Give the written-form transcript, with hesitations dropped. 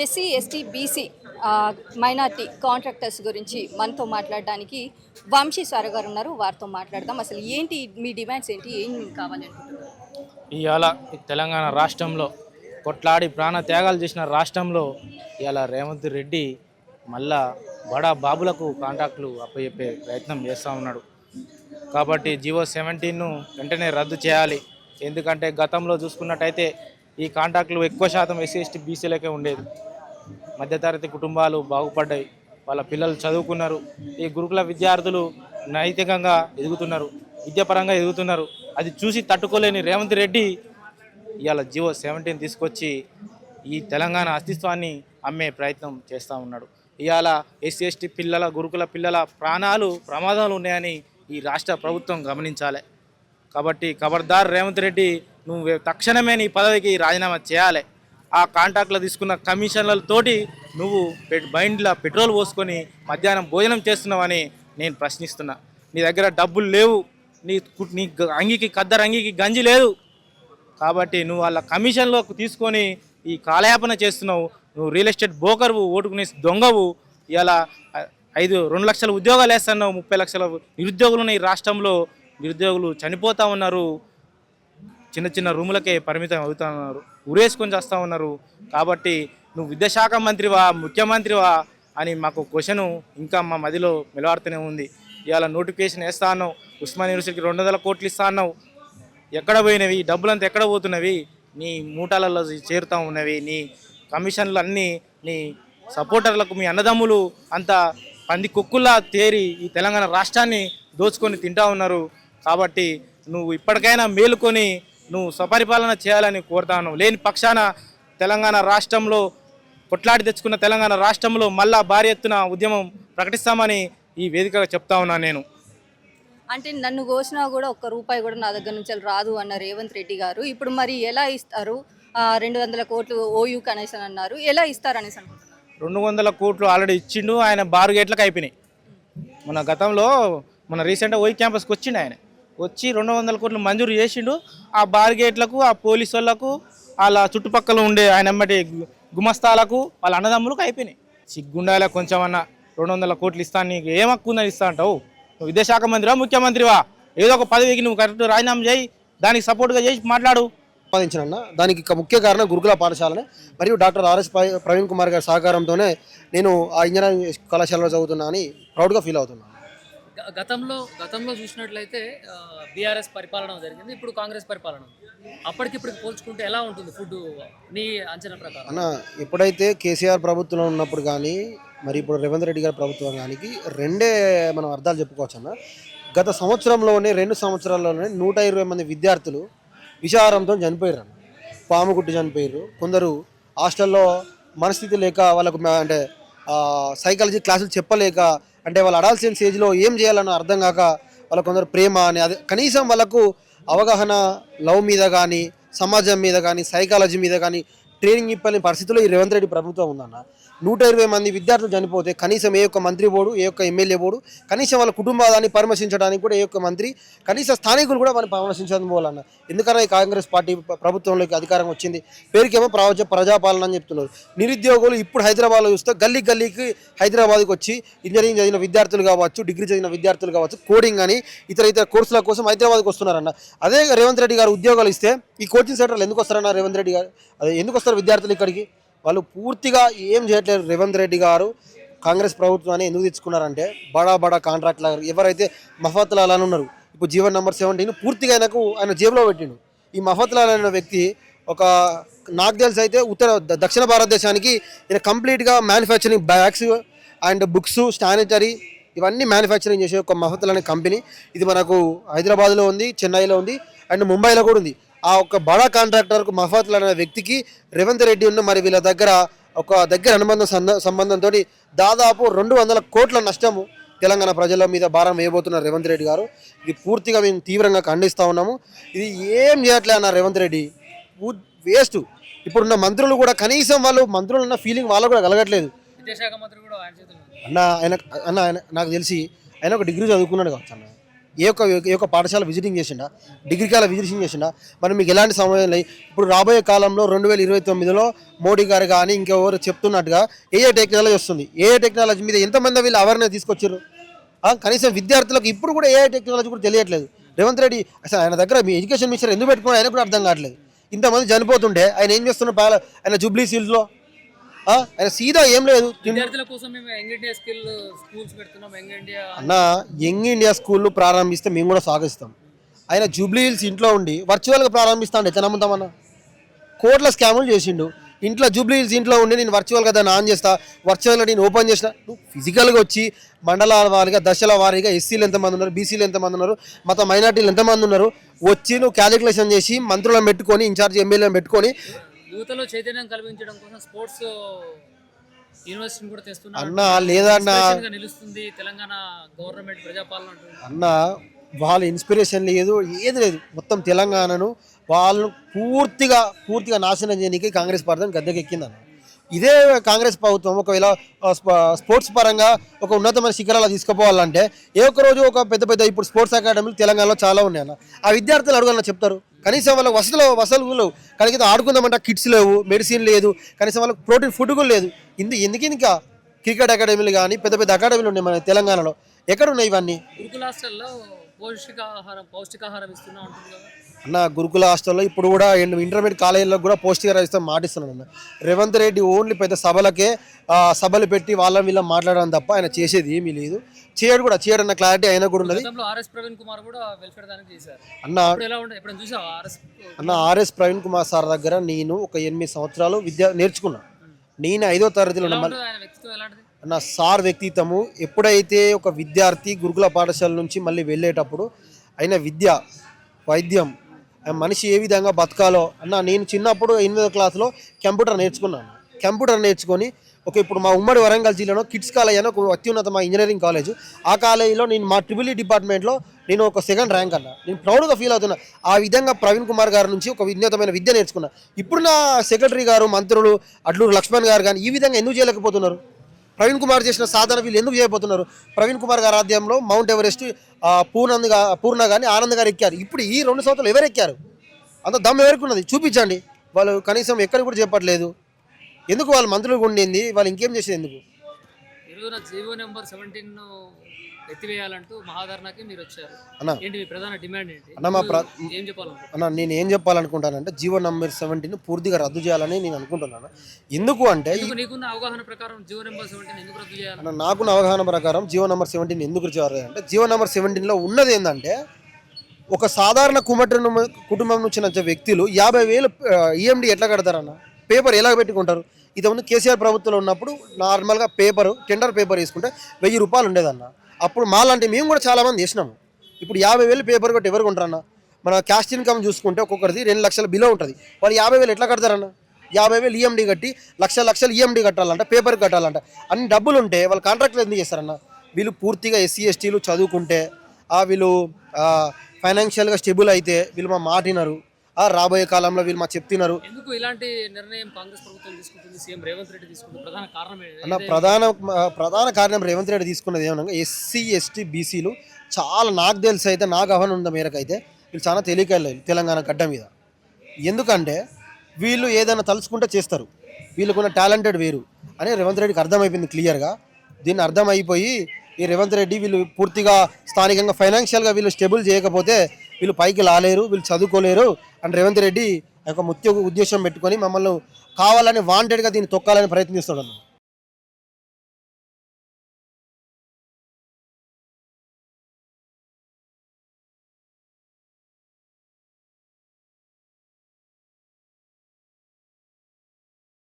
SC, ST, BC minority contractors గురించి మనతో మాట్లాడడానికి వంశీ సార్ గారు ఉన్నారు. వారితో మాట్లాడదాం. అసలు ఏంటి మీ డిమాండ్స్ ఏంటి? ఏం కావాలి అనుకుంటున్నారు? ఇవాళ తెలంగాణ రాష్ట్రంలో కొట్లాడి ప్రాణ త్యాగాలు చేసిన రాష్ట్రంలో ఇవాళ రేవంత్ రెడ్డి మళ్ళా బడా బాబులకు కాంట్రాక్టులు అప్పచెప్పే ప్రయత్నం చేస్తూ ఉన్నాడు. కాబట్టి జియో 17ను వెంటనే రద్దు చేయాలి. ఎందుకంటే గతంలో చూసుకున్నట్టయితే ఈ కాంట్రాక్టులు ఎక్కువ శాతం ఎస్సీ, ఎస్టీ, బీసీలకే ఉండేది. మధ్యతరగతి కుటుంబాలు బాగుపడ్డాయి, వాళ్ళ పిల్లలు చదువుకున్నారు. ఈ గురుకుల విద్యార్థులు నైతికంగా ఎదుగుతున్నారు, విద్యాపరంగా ఎదుగుతున్నారు. అది చూసి తట్టుకోలేని రేవంత్ రెడ్డి ఇవాళ జియో 17 తీసుకొచ్చి ఈ తెలంగాణ అస్తిత్వాన్ని అమ్మే ప్రయత్నం చేస్తూ ఉన్నాడు. ఇవాళ ఎస్సీ, ఎస్టీ పిల్లల గురుకుల పిల్లల ప్రాణాలు ప్రమాదాలు ఉన్నాయని ఈ రాష్ట్ర ప్రభుత్వం గమనించాలి. కాబట్టి ఖబర్దార్ రేవంత్ రెడ్డి, నువ్వు తక్షణమే నీ పదవికి రాజీనామా చేయాలి. ఆ కాంట్రాక్ట్లో తీసుకున్న కమిషన్లతోటి నువ్వు బండిలో పెట్రోల్ పోసుకొని మధ్యాహ్నం భోజనం చేస్తున్నావని నేను ప్రశ్నిస్తున్నా. నీ దగ్గర డబ్బులు లేవు, నీ అంగికి ఖద్దరు అంగికి గంజి లేదు. కాబట్టి నువ్వు వాళ్ళ కమిషన్లో తీసుకొని ఈ కాలయాపన చేస్తున్నావు. నువ్వు రియల్ ఎస్టేట్ బ్రోకర్వు, ఓటుకునే దొంగవు. ఇలా 2 లక్షల ఉద్యోగాలు వేస్తున్నావు. 30 లక్షల నిరుద్యోగులు ఉన్న ఈ రాష్ట్రంలో నిరుద్యోగులు చనిపోతూ ఉన్నారు. చిన్న చిన్న రూములకే పరిమితం అవుతూ ఉన్నారు, ఉరేసుకొని చేస్తూ ఉన్నారు. కాబట్టి నువ్వు విద్యాశాఖ మంత్రివా, ముఖ్యమంత్రివా అని మాకు క్వశ్చను ఇంకా మా మదిలో నిలబడుతూనే ఉంది. ఇవాళ నోటిఫికేషన్ వేస్తా అన్నావు, ఉస్మానియా యూనివర్సిటీకి 200 కోట్లు ఇస్తా అన్నావు. ఎక్కడ పోయినవి? డబ్బులంతా ఎక్కడ పోతున్నవి? నీ మూటాలలో చేరుతూ ఉన్నవి. నీ కమిషన్లు అన్నీ నీ సపోర్టర్లకు, మీ అన్నదమ్ములు అంతా పంది కుక్కుల్లా తేరి ఈ తెలంగాణ రాష్ట్రాన్ని దోచుకొని తింటూ ఉన్నారు. కాబట్టి నువ్వు ఇప్పటికైనా మేలుకొని నువ్వు స్వపరిపాలన చేయాలని కోరుతాను. లేని పక్షాన తెలంగాణ రాష్ట్రంలో కొట్లాడి తెచ్చుకున్న తెలంగాణ రాష్ట్రంలో మళ్ళా భారీ ఎత్తున ఉద్యమం ప్రకటిస్తామని ఈ వేదికగా చెప్తా ఉన్నాను నేను. అంటే నన్ను కోసినా కూడా ఒక్క రూపాయి కూడా నా దగ్గర నుంచి రాదు అన్న రేవంత్ రెడ్డి గారు ఇప్పుడు మరి ఎలా ఇస్తారు? 200 కోట్లు ఓయూ కనీసం అన్నారు, ఎలా ఇస్తారు అనేసి అనుకుంటున్నారు? 200 కోట్లు ఆల్రెడీ ఇచ్చిండు. ఆయన బారు గేట్లకు అయిపోయినాయి. మన రీసెంట్గా ఓయూ క్యాంపస్కి వచ్చిండు. ఆయన వచ్చి 200 కోట్లు మంజూరు చేసిండు. ఆ బార్ గేట్లకు, ఆ పోలీసు వాళ్ళకు, వాళ్ళ చుట్టుపక్కల ఉండే ఆయన ఎమ్మటి గుమస్తాలకు, వాళ్ళ అన్నదమ్ములకు అయిపోయినాయి. సిగ్గుండాల కొంచెం అన్న 200 కోట్లు ఇస్తాను, నీకు ఏం హక్కు ఉందని ఇస్తా అంటావు? నువ్వు విద్యాశాఖ మంత్రివా, ముఖ్యమంత్రివా? ఏదో ఒక పదవికి నువ్వు కరెక్ట్ రాజీనామా చేయి, దానికి సపోర్ట్గా చేసి మాట్లాడు. సంపాదించిన దానికి ముఖ్య కారణం గురుకుల పాఠశాలనే మరియు డాక్టర్ ఆర్ఎస్ ప్రవీణ్ కుమార్ గారి సహకారంతోనే నేను ఆ ఇంజనీరింగ్ కళాశాలలో చదువుతున్నా అని ప్రౌడ్గా ఫీల్ అవుతున్నాను. గతంలో చూసినట్లయితే బీఆర్ఎస్ పరిపాలన జరిగింది, ఇప్పుడు కాంగ్రెస్ పరిపాలన. అప్పటికిప్పుడు పోల్చుకుంటే ఎలా ఉంటుంది ఫుడ్ నీ అంచనా ప్రకారం? అన్న, ఎప్పుడైతే కేసీఆర్ ప్రభుత్వంలో ఉన్నప్పుడు కానీ మరి ఇప్పుడు రేవంత్ రెడ్డి గారి ప్రభుత్వం కానీ రెండే మనం అర్థాలు చెప్పుకోవచ్చు అన్న. గత సంవత్సరంలోనే 2 సంవత్సరాల్లోనే 120 మంది విద్యార్థులు విషాహారంతో చనిపోయారు అన్న. పాము కుట్టి చనిపోయారు. కొందరు హాస్టల్లో మనస్థితి లేక వాళ్ళకు అంటే సైకాలజీ క్లాసులు చెప్పలేక, అంటే వాళ్ళు అడాల్సిన స్టేజ్లో ఏం చేయాలన్న అర్థం కాక వాళ్ళ కొందరు ప్రేమ అని అది కనీసం వాళ్ళకు అవగాహన లవ్ మీద కానీ, సమాజం మీద కానీ, సైకాలజీ మీద కానీ ట్రైనింగ్ ఇవ్వలేని పరిస్థితుల్లో ఈ రేవంత్ రెడ్డి ప్రభుత్వం ఉందన్న. 120 మంది విద్యార్థులు చనిపోతే కనీసం ఏ ఒక్క మంత్రి బోర్డు, ఏ ఒక్క ఎమ్మెల్యే బోర్డు, కనీసం వాళ్ళ కుటుంబాన్ని పరామర్శించడానికి కూడా ఏ ఒక్క మంత్రి, కనీసం స్థానికులు కూడా మనం పరామర్శించడం పోవాలన్న. ఎందుకన్నా ఈ కాంగ్రెస్ పార్టీ ప్రభుత్వంలోకి అధికారం వచ్చింది, పేరుకేమో ప్రజాపాలన అని చెప్తున్నారు. నిరుద్యోగులు ఇప్పుడు హైదరాబాద్లో చూస్తే గల్లీకి హైదరాబాద్కి వచ్చి ఇంజనీరింగ్ చదివిన విద్యార్థులు కావచ్చు, డిగ్రీ చదివిన విద్యార్థులు కావచ్చు, కోడింగ్ అని ఇతర కోర్సుల కోసం హైదరాబాద్కి వస్తున్నారన్న. అదే రేవంత్ రెడ్డి గారు ఉద్యోగాలు ఇస్తే ఈ కోచింగ్ సెంటర్లు ఎందుకు వస్తారన్న? రేవంత్ రెడ్డి గారు అదే ఎందుకు వస్తారు విద్యార్థులు ఇక్కడికి? వాళ్ళు పూర్తిగా ఏం చేయట్లేదు. రేవంత్ రెడ్డి గారు కాంగ్రెస్ ప్రభుత్వాన్ని ఎందుకు తెచ్చుకున్నారంటే బడా కాంట్రాక్ట్ లాగా ఎవరైతే మఫత్ లాల్ అని ఉన్నారు, ఇప్పుడు జీవన్ నెంబర్ 17 పూర్తిగా ఆయన జేబులో పెట్టిండు. ఈ మఫత్ లాల్ అనే వ్యక్తి నాకు తెలిసి అయితే దక్షిణ భారతదేశానికి ఈయన కంప్లీట్గా మ్యానుఫ్యాక్చరింగ్ బ్యాగ్స్ అండ్ బుక్స్, స్టానిటరీ ఇవన్నీ మ్యానుఫ్యాక్చరింగ్ చేసే ఒక మఫత్ లాల్ అనే కంపెనీ. ఇది మనకు హైదరాబాద్లో ఉంది, చెన్నైలో ఉంది అండ్ ముంబైలో కూడా ఉంది. ఆ ఒక బడా కాంట్రాక్టర్కు మఫత్ లాల్ అనే వ్యక్తికి రేవంత్ రెడ్డి ఉన్న మరి వీళ్ళ దగ్గర సంబంధంతో దాదాపు 200 కోట్ల నష్టము తెలంగాణ ప్రజల మీద భారం వేయబోతున్నారు రేవంత్ రెడ్డి గారు. ఇది పూర్తిగా మేము తీవ్రంగా ఖండిస్తూ ఉన్నాము. ఇది ఏం చేయట్లే అన్న రేవంత్ రెడ్డి, వేస్ట్. ఇప్పుడున్న మంత్రులు కూడా కనీసం వాళ్ళు మంత్రులు ఉన్న ఫీలింగ్ వాళ్ళకు కూడా కలగట్లేదు విద్యాశాఖ మంత్రి కూడా అన్న. ఆయన నాకు తెలిసి ఆయన ఒక డిగ్రీ చదువుకున్నాడు కావచ్చు అన్న. ఏ ఒక్క పాఠశాల విజిటింగ్ చేసిండా, డిగ్రీ కాల విజిటింగ్ చేసిండా? మరి మీకు ఎలాంటి సమయం లేదు. ఇప్పుడు రాబోయే కాలంలో 2029లో మోడీ గారు కానీ ఇంకెవరు చెప్తున్నట్టుగా ఏ టెక్నాలజీ వస్తుంది. ఏ టెక్నాలజీ మీద ఎంతమంది వీళ్ళు అవేర్నెస్ తీసుకొచ్చారు? కనీసం విద్యార్థులకు ఇప్పుడు కూడా ఏ టెక్నాలజీ కూడా తెలియట్లేదు. రేవంత్ రెడ్డి అసలు ఆయన దగ్గర మీ ఎడ్యుకేషన్ మినిస్టర్ ఎందుకు పెట్టుకున్నా ఆయన కూడా అర్థం కావట్లేదు. ఇంతమంది చనిపోతుంటే ఆయన ఏం చేస్తున్నారు? ఆయన జూబ్లీ సీల్స్లో ఆయన సీదా ఏం లేదు. విద్యార్థుల కోసం మేము యంగ్ ఇండియా స్కూల్స్ పెడుతున్నాం. యంగ్ ఇండియా అన్న యంగ్ ఇండియా స్కూళ్ళు ప్రారంభిస్తే మేము కూడా స్వాగతిస్తాం. ఆయన జూబ్లీ హిల్స్ ఇంట్లో ఉండి వర్చువల్గా ప్రారంభిస్తాండి ఎట్లా నమ్ముతామన్నా? కోట్ల స్కాములు చేసిండు. ఇంట్లో జూబ్లీ హిల్స్ ఇంట్లో ఉండి నేను వర్చువల్గా దాన్ని ఆన్ చేస్తా, వర్చువల్గా నేను ఓపెన్ చేసిన. నువ్వు ఫిజికల్గా వచ్చి మండలాల వారీగా దశల వారీగా ఎస్సీలు ఎంతమంది ఉన్నారు, బీసీలు ఎంతమంది ఉన్నారు, మొత్తం మైనార్టీలు ఎంతమంది ఉన్నారు వచ్చి నువ్వు క్యాలిక్యులేషన్ చేసి మంత్రులను పెట్టుకొని ఇన్ఛార్జ్ ఎమ్మెల్యేలను పెట్టుకొని యువతలో చైతన్యం కల్పించడం కోసం స్పోర్ట్స్ యూనివర్సిటీని కూడా తెస్తున్నారు. అన్న లేదన్నా నిలుస్తుంది తెలంగాణ గవర్నమెంట్ ప్రజాపాలన అంటుంది. అన్న వాళ్ళ ఇన్స్పిరేషన్ లేదు, ఏది లేదు. మొత్తం తెలంగాణను వాళ్ళను పూర్తిగా నాశనం చేయడానికి కాంగ్రెస్ పార్టీ గద్దెకెక్కిందన్న. ఇదే కాంగ్రెస్ ప్రభుత్వం ఒకవేళ స్పోర్ట్స్ పరంగా ఒక ఉన్నతమైన శిఖరాలు తీసుకుపోవాలంటే ఏ ఒక్క రోజు ఒక పెద్ద ఇప్పుడు స్పోర్ట్స్ అకాడమీలు తెలంగాణలో చాలా ఉన్నాయన్న. ఆ విద్యార్థులు అడుగున్నా చెప్తారు. కనీసం వాళ్ళకి వసతులు లేవు. కనీసం ఆడుకుందామంటే కిట్స్ లేవు, మెడిసిన్ లేదు, కనీసం వాళ్ళకి ప్రోటీన్ ఫుడ్ కూడా లేదు. ఎందుకు ఇంకా క్రికెట్ అకాడమీలు కానీ పెద్ద అకాడమీలు ఉన్నాయి మన తెలంగాణలో. ఎక్కడున్నాయి ఇవన్నీ? గురుకుల హాస్టల్లో పౌష్టికాహారం ఇస్తున్నా ఉంటుంది కదా అన్న. గురుకుల హాస్టల్లో ఇప్పుడు కూడా ఇంటర్మీడియట్ కాలేజీలో కూడా పౌష్టికాహారం ఇస్తాం మాటిస్తున్నాడు అన్న. రేవంత్ రెడ్డి ఓన్లీ పెద్ద సభలు పెట్టి వీళ్ళని మాట్లాడడం తప్ప ఆయన చేసేది ఏమీ లేదు. చేయడన్న క్లారిటీ అయినా కూడా ఉన్నది. ఆర్ఎస్ ప్రవీణ్ కుమార్ కూడా వెల్ఫేర్ దానికి చేశారు అన్న. ఆర్ఎస్ ప్రవీణ్ కుమార్ సార్ దగ్గర నేను ఒక 8 సంవత్సరాలు విద్య నేర్చుకున్నా. నేను 5వ తరగతిలో అన్న సార్ వ్యక్తిత్వము ఎప్పుడైతే ఒక విద్యార్థి గురుకుల పాఠశాల నుంచి మళ్ళీ వెళ్ళేటప్పుడు అయిన విద్య వైద్యం మనిషి ఏ విధంగా బతకాలో అన్న. నేను చిన్నప్పుడు 8వ క్లాస్లో కంప్యూటర్ నేర్చుకున్నాను. కంప్యూటర్ నేర్చుకొని ఇప్పుడు మా ఉమ్మడి వరంగల్ జిల్లాలో కిడ్స్ కాలేజ్ అని ఒక అత్యున్నత ఇంజనీరింగ్ కాలేజ్. ఆ కాలేజీలో నేను మా ట్రిపుల్ డిపార్ట్మెంట్లో నేను ఒక 2nd ర్యాంక్ అన్న. నేను ప్రౌడ్గా ఫీల్ అవుతున్నా. ఆ విధంగా ప్రవీణ్ కుమార్ గారి నుంచి ఒక ఉన్నతమైన విద్య నేర్చుకున్నా. ఇప్పుడు నా సెక్రటరీ గారు, మంత్రులు అడ్లూరు లక్ష్మణ్ గారు కానీ ఈ విధంగా ఎందుకు చేయలేకపోతున్నారు? ప్రవీణ్ కుమార్ చేసిన సాధన వీళ్ళు ఎందుకు చేయబోతున్నారు? ప్రవీణ్ కుమార్ గారి ఆధ్వర్యంలో మౌంట్ ఎవరెస్ట్ పూర్ణ కానీ ఆనంద్ గారు ఎక్కారు. ఇప్పుడు ఈ 2 సంవత్సరాలు ఎవరు ఎక్కారు? అంత దమ్ ఎవరికి ఉన్నది? చూపించండి. వాళ్ళు కనీసం ఎక్కడ కూడా చెప్పట్లేదు. ఎందుకు వాళ్ళు మంత్రులు ఉండింది? వాళ్ళు ఇంకేం చేసేది ఎందుకు? ఈరోజు జీవో నెంబర్ 17 ఎత్తివేయాలంటూ మహాధర్నాకి మీరు వచ్చారు. ఏంటి మీ ప్రధాన డిమాండ్ ఏంటి? అన్న నేను ఏం చెప్పాలనుకుంటానంటే జీవో నెంబర్ 17 పూర్తిగా రద్దు చేయాలని నేను అనుకుంటున్నాను. ఎందుకు అంటే నీకున్న అవగాహన ప్రకారం జీవో నెంబర్ 17 ఎందుకు రద్దు చేయాలి? అన్న నాకున్న అవగాహన ప్రకారం జీవో నెంబర్ 17 ఎందుకు చేయాలి అంటే జీవో నెంబర్ 17లో ఉన్నది ఏంటంటే ఒక సాధారణ కుటుంబం నుంచి వచ్చిన వ్యక్తులు 50,000 ఈఎండి ఎట్లా కడతారన్న? పేపర్ ఎలా పెట్టుకుంటారు? ఇంతకుముందు కేసీఆర్ ప్రభుత్వంలో ఉన్నప్పుడు నార్మల్గా టెండర్ పేపర్ వేసుకుంటే 1000 రూపాయలు ఉండేదన్న. అప్పుడు మాలాంటి మేము కూడా చాలామంది చేసినాము. ఇప్పుడు 50,000 పేపర్ కొట్టి ఎవరు కొంటారన్న? మన క్యాస్ట్ ఇన్కమ్ చూసుకుంటే ఒక్కొక్కరిది 2 లక్షల బిలో ఉంటుంది. వాళ్ళు 50,000 ఎట్లా కడతారన్న? 50,000 ఈఎండి కట్టి లక్షలు ఈఎండి కట్టాలంట, పేపర్ కట్టాలంట. అన్ని డబ్బులు ఉంటే వాళ్ళు కాంట్రాక్ట్లు ఎందుకు చేస్తారన్న? వీళ్ళు పూర్తిగా ఎస్సీ ఎస్టీలు చదువుకుంటే వీళ్ళు ఫైనాన్షియల్గా స్టేబుల్ అయితే వీళ్ళు మా మాటినరు. రాబోయే కాలంలో వీళ్ళు మా చెప్తున్నారు. ఎందుకు ఇలాంటి నిర్ణయం కాంగ్రెస్ ప్రభుత్వం తీసుకుంటుంది? సీఎం రేవంత్ రెడ్డి తీసుకుంటుంది. ప్రధాన కారణం అన్న ప్రధాన కారణం రేవంత్ రెడ్డి తీసుకున్నది ఏమన్నా ఎస్సీ ఎస్టీ బీసీలు చాలా నాకు తెలిసి అయితే నాకు అవగాహన ఉన్న మేరకు అయితే వీళ్ళు చాలా తెలియకెళ్ళాలి తెలంగాణ గడ్డ మీద. ఎందుకంటే వీళ్ళు ఏదైనా తలుచుకుంటే చేస్తారు. వీళ్ళకున్న టాలెంటెడ్ వేరు అని రేవంత్ రెడ్డికి అర్థమైపోయింది క్లియర్గా. దీన్ని అర్థమైపోయి ఈ రేవంత్ రెడ్డి వీళ్ళు పూర్తిగా స్థానికంగా ఫైనాన్షియల్గా వీళ్ళు స్టేబుల్ చేయకపోతే వీళ్ళు పైకి లాలేరు, వీళ్ళు చదువుకోలేరు అని రేవంత్ రెడ్డి ఒక ఉద్దేశం పెట్టుకొని మమ్మల్ని కావాలని వాంటెడ్గా దీన్ని తొక్కాలని ప్రయత్నిస్తున్నాడు.